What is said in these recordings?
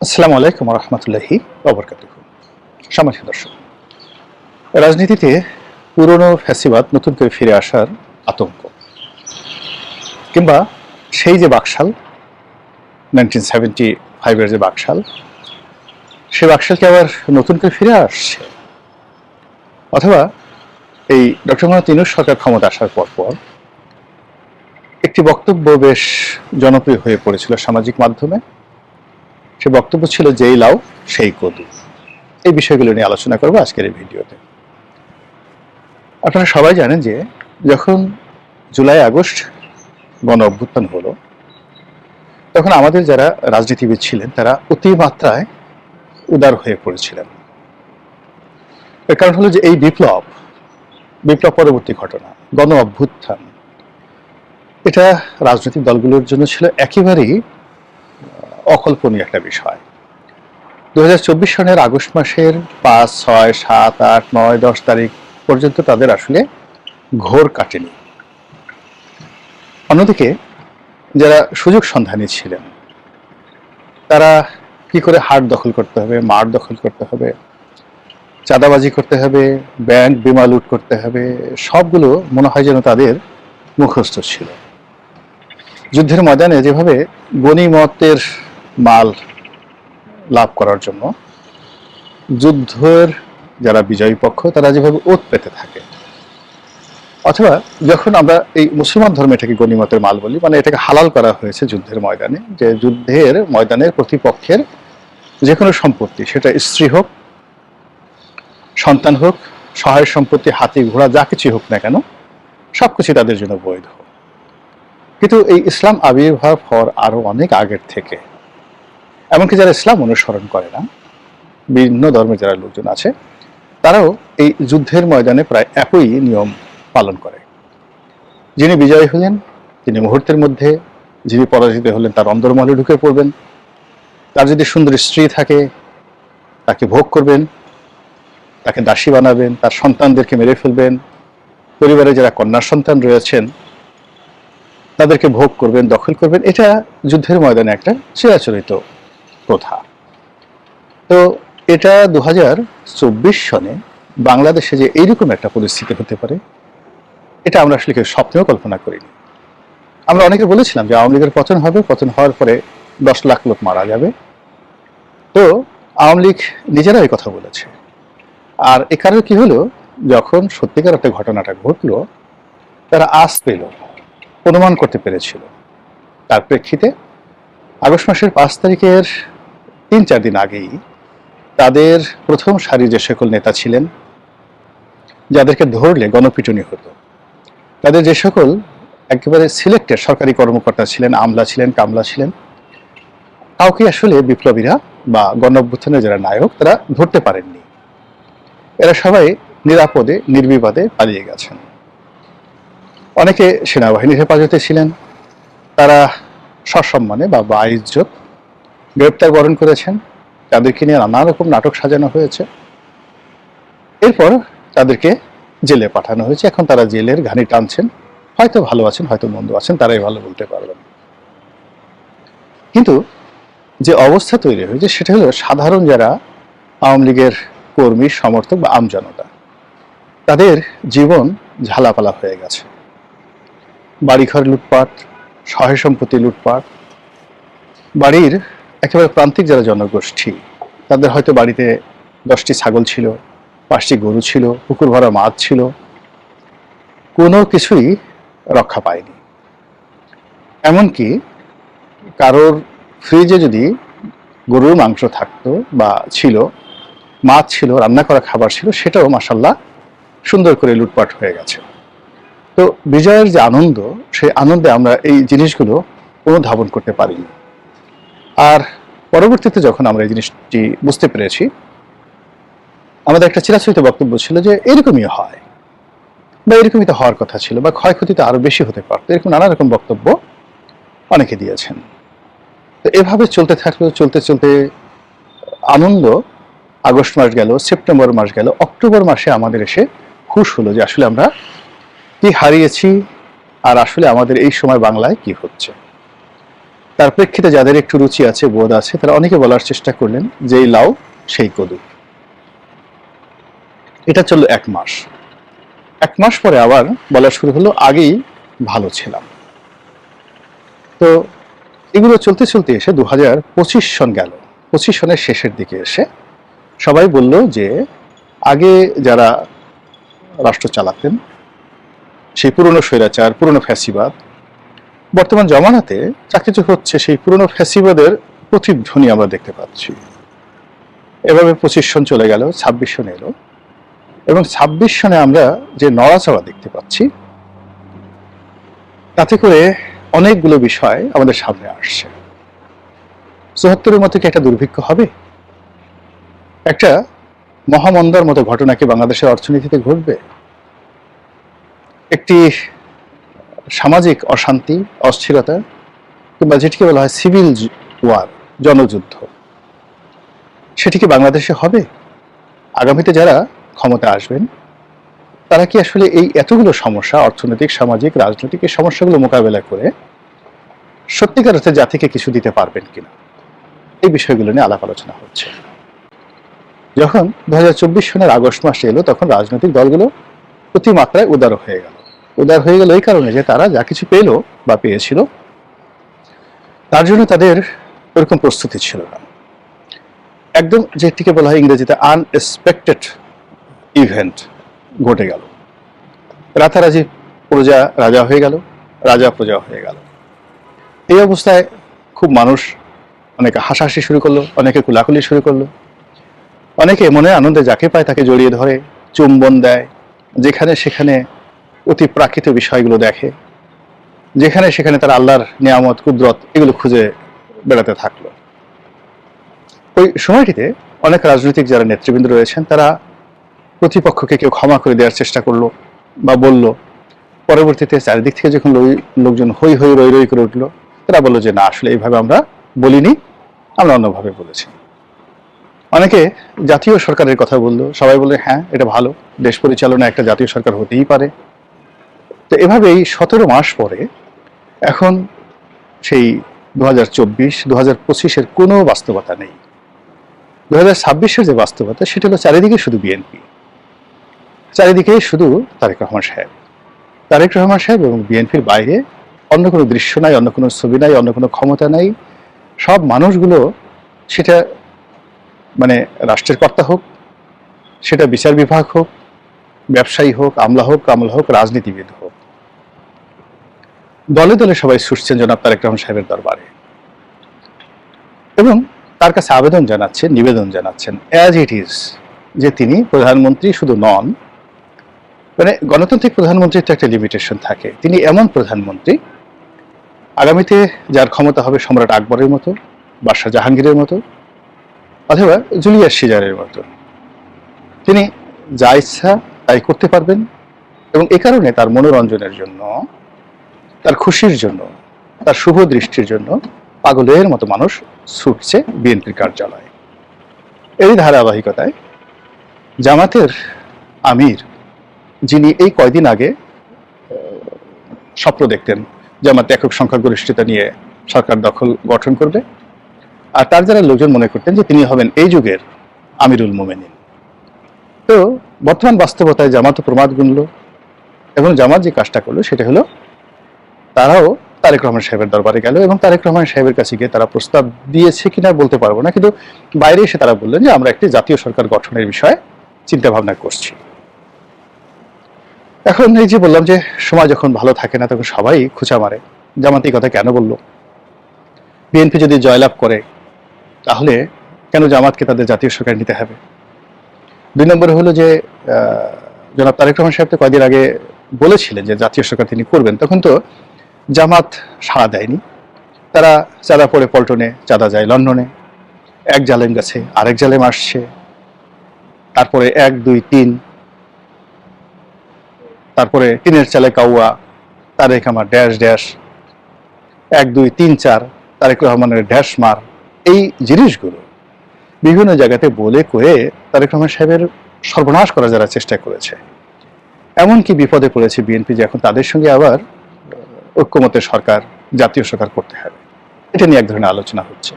আসসালামু আলাইকুম রহমতুল্লাহি ওয়াবারাকাতুহু। সম্মানিত দর্শক, রাজনীতিতে পুরনো ফ্যাসিবাদ নতুন করে ফিরে আসার আতঙ্ক, কিংবা সেই যে বাকশাল 1975-এর যে বাকশাল, সেই বাকশালকে আবার নতুন করে ফিরে আসছে, অথবা এই ডক্টর মোহাম্মদ ইউনূস সরকার ক্ষমতা আসার পর একটি বক্তব্য বেশ জনপ্রিয় হয়ে পড়েছিল সামাজিক মাধ্যমে। সে বক্তব্য ছিল, যেই লাউ সেই কদু। এই বিষয়গুলো নিয়ে আলোচনা করবো আজকের এই ভিডিওতে। আপনারা সবাই জানেন যে যখন জুলাই আগস্ট গণ অভ্যুত্থান হলো, তখন আমাদের যারা রাজনীতিবিদ ছিলেন তারা অতিমাত্রায় উদার হয়ে পড়েছিলেন। এর কারণ হলো যে এই বিপ্লব পরবর্তী ঘটনা, গণ অভ্যুত্থান, এটা রাজনৈতিক দলগুলোর জন্য ছিল একেবারেই অকল্পনীয় একটা বিষয়। 2024 সনের আগস্ট মাসের 5, 6, 7, 8, 9, 10 তারিখ পর্যন্ত তাদের আসলে ঘোর কাটেনি। অন্যদিকে যারা সুযোগ সন্ধানী ছিলেন, তারা কি করে হাট দখল করতে হবে, মাঠ দখল করতে হবে, চাঁদাবাজি করতে হবে, ব্যাংক বিমা লুট করতে হবে, সবগুলো মনে হয় যেন তাদের মুখস্থ ছিল। যুদ্ধের ময়দানে যেভাবে গনিমতের মাল লাভ করার জন্য যুদ্ধের যারা বিজয়ী পক্ষ তারা যেভাবে ওত পেতে থাকে, অথবা যখন আমরা এই মুসলমান ধর্মে এটাকে গনিমতের মাল বলি, মানে এটাকে হালাল করা হয়েছে যুদ্ধের ময়দানে, যে যুদ্ধের ময়দানের প্রতিপক্ষের যে কোনো সম্পত্তি, সেটা স্ত্রী হোক, সন্তান হোক, সহায় সম্পত্তি, হাতি ঘোড়া, যা কিছুই হোক না কেন, সবকিছু তাদের জন্য বৈধ। কিন্তু এই ইসলাম আবির্ভাব হওয়ার আরো অনেক আগের থেকে, এমনকি যারা ইসলাম অনুসরণ করে না, বিভিন্ন ধর্মের যারা লোকজন আছে, তারাও এই যুদ্ধের ময়দানে প্রায় একই নিয়ম পালন করে। যিনি বিজয়ী হলেন তিনি মুহূর্তের মধ্যে, যিনি পরাজিত হলেন তার অন্দরমহলে ঢুকে পড়বেন, তার যদি সুন্দর স্ত্রী থাকে তাকে ভোগ করবেন, তাকে দাসী বানাবেন, তার সন্তানদেরকে মেরে ফেলবেন, পরিবারে যারা কন্যা সন্তান রয়েছেন তাদেরকে ভোগ করবেন, দখল করবেন। এটা যুদ্ধের ময়দানে একটা চিরাচরিত প্রথা। তো এটা 2024 সনে বাংলাদেশে যে এইরকম একটা পরিস্থিতি হতে পারে, এটা আমরা আসলে কেউ স্বপ্নেও কল্পনা করিনি। আমরা অনেকে বলেছিলাম যে আওয়ামী লীগের পতন হবে, পতন হওয়ার পরে 10 লাখ লোক মারা যাবে। তো আওয়ামী লীগ নিজেরা এই কথা বলেছে। আর এ কারণে কি হলো, যখন সত্যিকার একটা ঘটনাটা ঘটলো, তারা আজ পেল, অনুমান করতে পেরেছিল। তার প্রেক্ষিতে আগস্ট মাসের 5 তারিখের 3-4 দিন আগেই তাদের প্রথম সারির যে সকল নেতা ছিলেন, যাদেরকে ধরলে গণপিটুনি হতো, তাদের যে সকল একেবারে সিলেক্টেড সরকারি কর্মকর্তা ছিলেন, আমলা ছিলেন, কামলা ছিলেন, কাউকে আসলে বিপ্লবীরা বা গণ অভ্যুত্থানের যারা নায়ক তারা ধরতে পারেননি। এরা সবাই নিরাপদে নির্বিবাদে পালিয়ে গেছেন। অনেকে সেনাবাহিনীর হেফাজতে ছিলেন, তারা সসম্মানে বা বাইজ্জত গ্রেপ্তার বরণ করেছেন, তাদেরকে নিয়ে নানা রকম নাটক সাজানো হয়েছে। এরপর তাদেরকে জেলে পাঠানো হয়েছে। এখন তারা জেলের ঘানি টানছেন, হয়তো ভালো আছেন, হয়তো মন্দ আছেন, তারাই ভালো বলতে পারবেন। কিন্তু যে অবস্থা তৈরি হয়েছে সেটা হলো, সাধারণ যারা আওয়ামী লীগের কর্মী, সমর্থক বা আমজনতা, তাদের জীবন ঝালাপালা হয়ে গেছে। বাড়িঘর লুটপাট, সহায় সম্পত্তি লুটপাট, বাড়ির একেবারে প্রান্তিক যারা জনগোষ্ঠী, তাদের হয়তো বাড়িতে 10টি ছাগল ছিল, 5টি গরু ছিল, পুকুর ভরা মাছ ছিল, কোনো কিছুই রক্ষা পায়নি। এমনকি কারোর ফ্রিজে যদি গরুর মাংস থাকতো বা ছিল, মাছ ছিল, রান্না করা খাবার ছিল, সেটাও মাশাআল্লাহ সুন্দর করে লুটপাট হয়ে গেছে। তো বিজয়ের যে আনন্দ, সেই আনন্দে আমরা এই জিনিসগুলো অনুধাবন করতে পারিনি। আর পরবর্তীতে যখন আমরা এই জিনিসটি বুঝতে পেরেছি, আমাদের একটা চিরাচরিত বক্তব্য ছিল যে এরকমই হয়, বা এরকমই তো হওয়ার কথা ছিল, বা ক্ষয়ক্ষতি তো আরো বেশি হতে পারতো, এরকম নানা রকম বক্তব্য অনেকে দিয়েছেন। তো এভাবে চলতে থাকলো, চলতে চলতে আনন্দ আগস্ট মাস গেল, সেপ্টেম্বর মাস গেল, অক্টোবর মাসে আমাদের এসে হুঁশ হলো যে আসলে আমরা কি হারিয়েছি, আর আসলে আমাদের এই সময় বাংলায় কি হচ্ছে। তার প্রেক্ষিতে যাদের একটু রুচি আছে, বোধ আছে, তারা অনেকে বলার চেষ্টা করলেন যে এই লাউ সেই কদু। এটা চলল 1 মাস। 1 মাস পরে আবার বলা শুরু হলো আগেই ভালো ছিলাম। তো এগুলো চলতে চলতে এসে 2025 সন গেল। 25 সনের শেষের দিকে এসে সবাই বলল যে আগে যারা রাষ্ট্র চালাতেন সেই পুরনো স্বৈরাচার, পুরনো ফ্যাসিবাদ, বর্তমান জমানাতে যা কিছু হচ্ছে সেই পুরনো ফ্যাসিবাদের প্রতিধ্বনি আমরা দেখতে পাচ্ছি। এভাবে 25 সন চলে গেল, 26 সন এলো, এবং 26 সনে আমরা যে নড়াচড়া দেখতে পাচ্ছি তাতে করে অনেকগুলো বিষয় আমাদের সামনে আসছে। 74-এর মতো কি একটা দুর্ভিক্ষ হবে? একটা মহামন্দার মতো ঘটনা কি বাংলাদেশের অর্থনীতিতে ঘটবে? একটি সামাজিক অশান্তি, অস্থিরতা, কিংবা যেটিকে বলা হয় সিভিল ওয়ার, জনযুদ্ধ, সেটি কি বাংলাদেশে হবে? আগামীতে যারা ক্ষমতা আসবেন তারা কি আসলে এই এতগুলো সমস্যা, অর্থনৈতিক, সামাজিক, রাজনৈতিক, এই সমস্যাগুলো মোকাবেলা করে সত্যিকার অর্থে জাতিকে কিছু দিতে পারবেন কিনা, এই বিষয়গুলো নিয়ে আলাপ আলোচনা হচ্ছে। যখন 2024 সনের আগস্ট মাসে এলো তখন রাজনৈতিক দলগুলো অতিমাত্রায় উদার হয়ে গেল। উদার হয়ে গেল এই কারণে যে তারা যা কিছু পেল বা পেয়েছিল তার জন্য তাদের ওরকম প্রস্তুতি ছিল না। একদম যেটিকে বলা হয় ইংরেজিতে আনএক্সপেক্টেড ইভেন্ট ঘটে গেল। রাতারাজি প্রজা রাজা হয়ে গেল, রাজা প্রজা হয়ে গেল। এই অবস্থায় খুব মানুষ অনেকে হাসাহাসি শুরু করলো, অনেকে কুলাকুলি শুরু করলো, অনেকে মনে আনন্দে যাকে পায় তাকে জড়িয়ে ধরে, চুম্বন দেয়, যেখানে সেখানে অতি প্রাকৃত বিষয়গুলো দেখে, যেখানে সেখানে তারা আল্লাহর নিয়ামত, কুদরত এগুলো খুঁজে বেড়াতে থাকলো। ওই সময়টিতে অনেক রাজনৈতিক যারা নেতৃবৃন্দ রয়েছেন তারা প্রতিপক্ষকে কেউ ক্ষমা করে দেওয়ার চেষ্টা করলো বা বলল। পরবর্তীতে চারিদিক থেকে যখন লোকজন হই হই রই রই করে উঠলো, তারা বললো যে না, আসলে এইভাবে আমরা বলিনি, আমরা অন্যভাবে বলেছি। অনেকে জাতীয় সরকারের কথা বললো, সবাই বললো হ্যাঁ এটা ভালো, দেশ পরিচালনা একটা জাতীয় সরকার হতেই পারে। তো এভাবেই 17 মাস পরে এখন সেই 2024, 2025-এর কোনো বাস্তবতা নেই। 2026-এর যে বাস্তবতা সেটা হলো চারিদিকে শুধু বিএনপি, চারিদিকে শুধু তারেক রহমান সাহেব। তারেক রহমান সাহেব এবং বিএনপির বাইরে অন্য কোনো দৃশ্য নাই, অন্য কোনো ছবি নাই, অন্য কোনো ক্ষমতা নাই। সব মানুষগুলো, সেটা মানে রাষ্ট্রের কর্তা হোক, সেটা বিচার বিভাগ হোক, ব্যবসায়ী হোক, আমলা হোক, কামলা হোক, রাজনীতিবিদ হোক, দলে দলে সবাই ছুটছেন জনাব তারেক রহমান সাহেবের দরবারে এবং তার কাছে আবেদন জানাচ্ছেন, নিবেদন জানাচ্ছেন অ্যাজ ইট ইজ, যে তিনি প্রধানমন্ত্রী শুধু নন, মানে গণতান্ত্রিক প্রধানমন্ত্রীর তো একটা লিমিটেশন থাকে। তিনি এমন প্রধানমন্ত্রী, আগামীতে যার ক্ষমতা হবে সম্রাট আকবরের মতো, বাদশাহ জাহাঙ্গীরের মতো, অথবা জুলিয়াস সিজারের মতো। তিনি যা ইচ্ছা তাই করতে পারবেন এবং এ কারণে তার মনোরঞ্জনের জন্য, তার খুশির জন্য, তার শুভ দৃষ্টির জন্য পাগলের মতো মানুষ ছুটছে বিএনপির কার্যালয়ে। এই ধারাবাহিকতায় জামাতের আমির, যিনি এই কয়দিন আগে স্বপ্ন দেখতেন জামাত একক সংখ্যাগরিষ্ঠতা নিয়ে সরকার গঠন করবে, আর তার যারা লোকজন মনে করতেন যে তিনি হবেন এই যুগের আমিরুল মোমেনিন, তো বর্তমান বাস্তবতায় জামাতও প্রমাদ গুনল এবং জামাত যে কাজটা করলো সেটা হলো তারাও তারেক রহমান সাহেবের দরবারে গেল এবং তারেক রহমান সাহেবের কাছে গিয়ে তারা প্রস্তাব দিয়েছে কিনা বলতে পারবো না, কিন্তু বাইরে এসে তারা বললেন যে আমরা একটি জাতীয় সরকার গঠনের বিষয়ে চিন্তা ভাবনা করছি। এখন এই যে বললাম যে সময় যখন ভালো থাকে না তখন সবাই খোঁচা মারে, জামাত এই কথা কেন বলল? বিএনপি যদি জয়লাভ করে তাহলে কেন জামাতকে তাদের জাতীয় সরকার নিতে হবে? 2 নম্বরে হলো যে জনাব তারেক রহমান সাহেব তো কয়েকদিন আগে বলেছিলেন যে জাতীয় সরকার তিনি করবেন, তখন তো জামাত সাড়া দেয়নি। তারা চাঁদা পড়ে পল্টনে, চাঁদা যায় লন্ডনে, এক জালেম গেছে আরেক জালেম আসছে, তারপরে 1, 2, 3, তারপরে 3-এর চালে কাউয়া, তারেক আমার ড্যাশ ড্যাশ, 1, 2, 3, 4 তারেক রহমানের ড্যাশ মার, এই জিনিসগুলো বিভিন্ন জায়গাতে বলে কয়ে তারেক রহমান সাহেবের সর্বনাশ করার যারা চেষ্টা করেছে, এমনকি বিপদে পড়েছে বিএনপি যে এখন তাদের সঙ্গে আবার ঐক্যমতের সরকার, জাতীয় সরকার করতে হবে। এটা নিয়ে এক ধরনের আলোচনা হচ্ছে।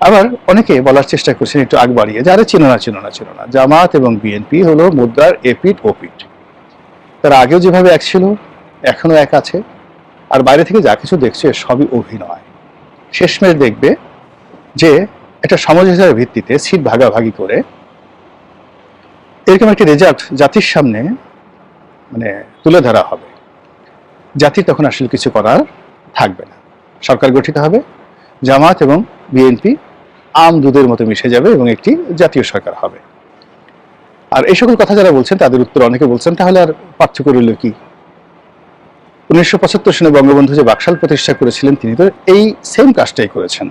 আবার অনেকে বলার চেষ্টা করছেন একটু আগ বাড়িয়ে, যারা চিনো না জামাত এবং বিএনপি হলো মুদ্রার এপিঠ ওপিঠ। তারা আগেও যেভাবে এক ছিল এখনো এক আছে, আর বাইরে থেকে যা কিছু দেখছে সবই অভিনয়। শেষমেশ দেখবে যে একটা সমঝোতার ভিত্তিতে সিট ভাগাভাগি করে এরকম একটি রেজাল্ট জাতির সামনে মানে তুলে ধরা হবে। জাতির তখন আসলে কিছু করার থাকবে না। সরকার গঠিত হবে, জামাত এবং বিএনপি আম দুধের মতো মিশে যাবে এবং একটি জাতীয় সরকার হবে। আর এই সকল কথা যারা বলছেন তাদের উত্তর অনেকে বলছেন, তাহলে আর পার্থক্য রইল কি? 1975 সনে বঙ্গবন্ধু যে বাকশাল প্রতিষ্ঠা করেছিলেন তিনি তো এই সেম কাজটাই করেছেন।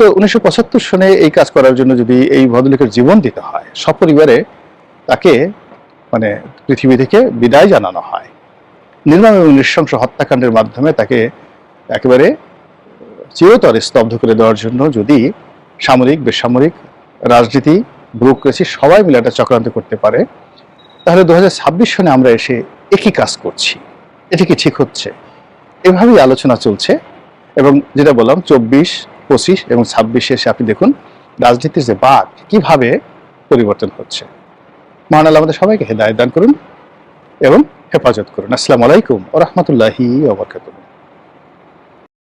তো 1975 সনে এই কাজ করার জন্য যদি এই ভদ্রলোকের জীবন দিতে হয়, সপরিবারে তাকে মানে পৃথিবী থেকে বিদায় জানানো হয়, নির্মম এবং নৃশংস হত্যাকাণ্ডের মাধ্যমে তাকে একেবারে চিরতরে স্তব্ধ করে দেওয়ার জন্য যদি সামরিক, বেসামরিক, রাজনীতি, ব্যুরোক্রেসি সবাই মিলে একটা চক্রান্ত করতে পারে, তাহলে 2026 সনে আমরা এসে একই কাজ করছি, এটা কি ঠিক হচ্ছে? এভাবেই আলোচনা চলছে। এবং যেটা বললাম 24, 25 এবং 26 এসে আপনি দেখুন রাজনীতির যে বাঁক কিভাবে পরিবর্তন হচ্ছে। মহান আল্লাহ আমাদের সবাইকে হেদায়েত দান করুন এবং হেফাজত করুন। আসসালামু আলাইকুম ওয়া রাহমাতুল্লাহি ওয়া বারাকাতুহু।